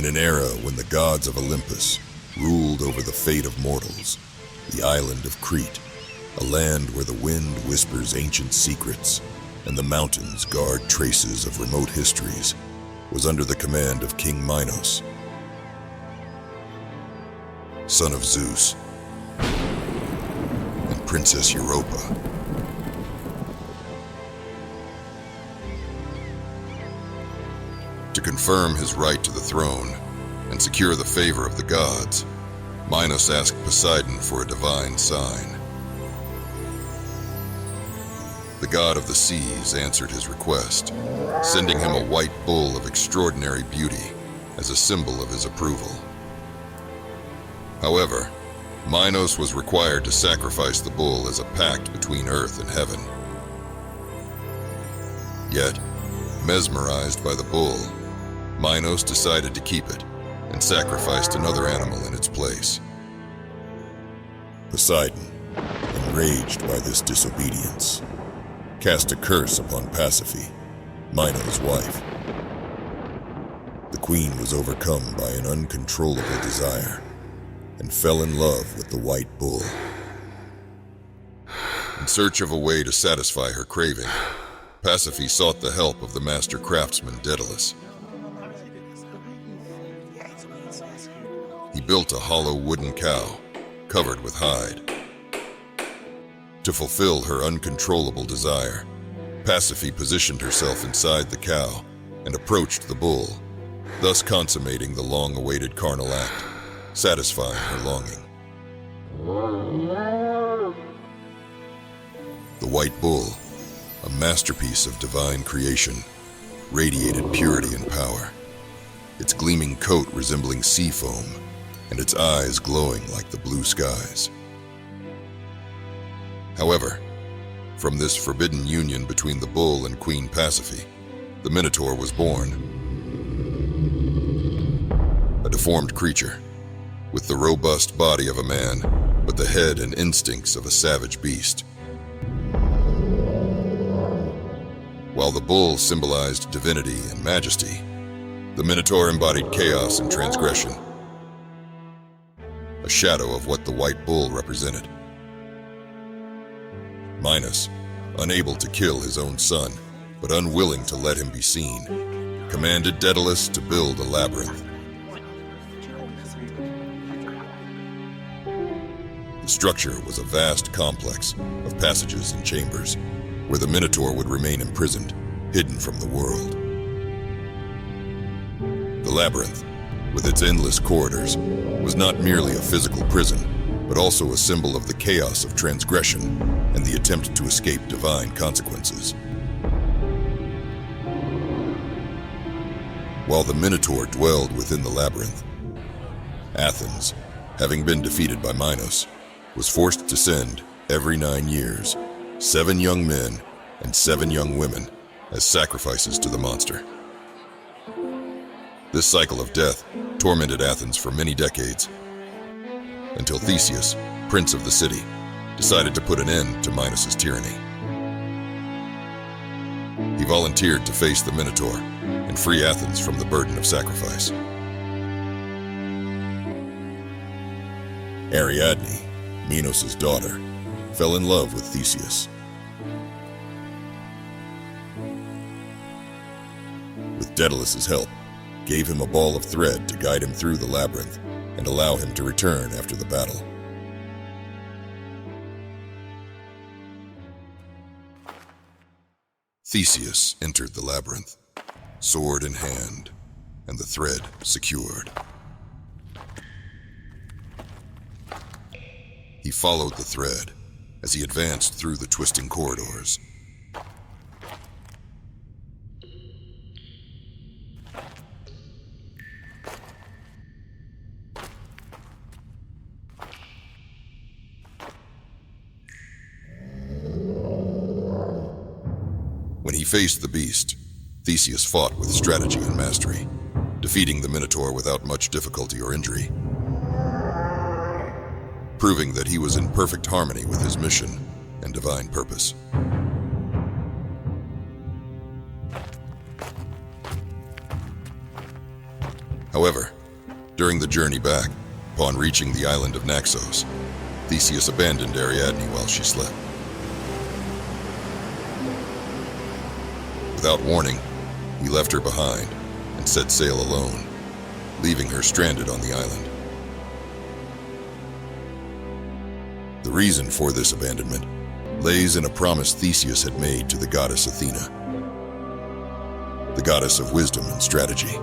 In an era when the gods of Olympus ruled over the fate of mortals, the island of Crete, a land where the wind whispers ancient secrets and the mountains guard traces of remote histories, was under the command of King Minos, son of Zeus, and Princess Europa. To confirm his right to the throne and secure the favor of the gods, Minos asked Poseidon for a divine sign. The god of the seas answered his request, sending him a white bull of extraordinary beauty as a symbol of his approval. However, Minos was required to sacrifice the bull as a pact between earth and heaven. Yet, mesmerized by the bull, Minos decided to keep it and sacrificed another animal in its place. Poseidon, enraged by this disobedience, cast a curse upon Pasiphae, Minos' wife. The queen was overcome by an uncontrollable desire and fell in love with the white bull. In search of a way to satisfy her craving, Pasiphae sought the help of the master craftsman Daedalus. He built a hollow wooden cow, covered with hide. To fulfill her uncontrollable desire, Pasiphae positioned herself inside the cow and approached the bull, thus consummating the long-awaited carnal act, satisfying her longing. The white bull, a masterpiece of divine creation, radiated purity and power, its gleaming coat resembling sea foam, and its eyes glowing like the blue skies. However, from this forbidden union between the bull and Queen Pasiphae, the Minotaur was born. A deformed creature, with the robust body of a man, but the head and instincts of a savage beast. While the bull symbolized divinity and majesty, the Minotaur embodied chaos and transgression, a shadow of what the white bull represented. Minos, unable to kill his own son, but unwilling to let him be seen, commanded Daedalus to build a labyrinth. The structure was a vast complex of passages and chambers, where the Minotaur would remain imprisoned, hidden from the world. The labyrinth, with its endless corridors, was not merely a physical prison, but also a symbol of the chaos of transgression and the attempt to escape divine consequences. While the Minotaur dwelled within the labyrinth, Athens, having been defeated by Minos, was forced to send, every 9 years, 7 young men and 7 young women as sacrifices to the monster. This cycle of death tormented Athens for many decades, until Theseus, prince of the city, decided to put an end to Minos' tyranny. He volunteered to face the Minotaur and free Athens from the burden of sacrifice. Ariadne, Minos' daughter, fell in love with Theseus. With Daedalus' help, gave him a ball of thread to guide him through the labyrinth and allow him to return after the battle. Theseus entered the labyrinth, sword in hand, and the thread secured. He followed the thread as he advanced through the twisting corridors. When he faced the beast, Theseus fought with strategy and mastery, defeating the Minotaur without much difficulty or injury, proving that he was in perfect harmony with his mission and divine purpose. However, during the journey back, upon reaching the island of Naxos, Theseus abandoned Ariadne while she slept. Without warning, he left her behind and set sail alone, leaving her stranded on the island. The reason for this abandonment lays in a promise Theseus had made to the goddess Athena, the goddess of wisdom and strategy.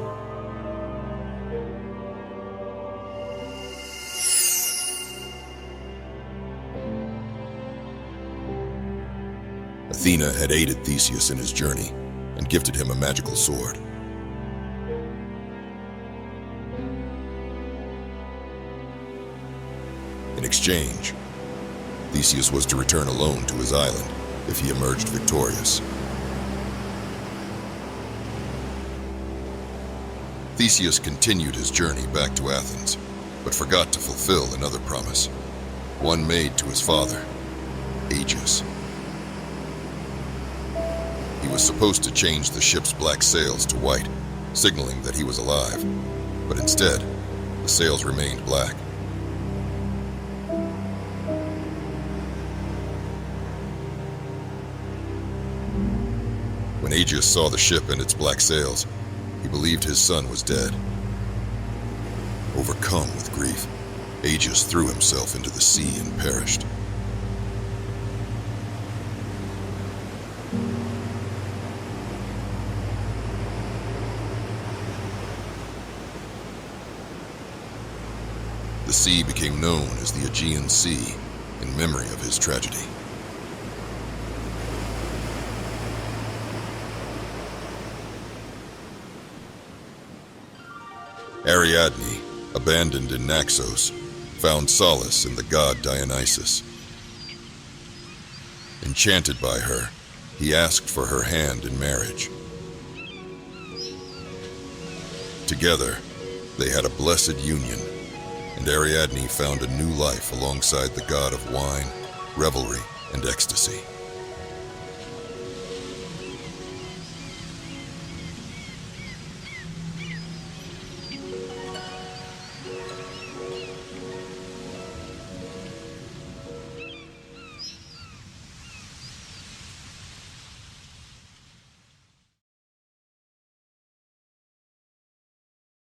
Athena had aided Theseus in his journey and gifted him a magical sword. In exchange, Theseus was to return alone to his island if he emerged victorious. Theseus continued his journey back to Athens, but forgot to fulfill another promise, one made to his father, Aegis. He was supposed to change the ship's black sails to white, signaling that he was alive, but instead, the sails remained black. When Aegis saw the ship and its black sails, he believed his son was dead. Overcome with grief, Aegis threw himself into the sea and perished. The sea became known as the Aegean Sea in memory of his tragedy. Ariadne, abandoned in Naxos, found solace in the god Dionysus. Enchanted by her, he asked for her hand in marriage. Together, they had a blessed union, and Ariadne found a new life alongside the god of wine, revelry, and ecstasy.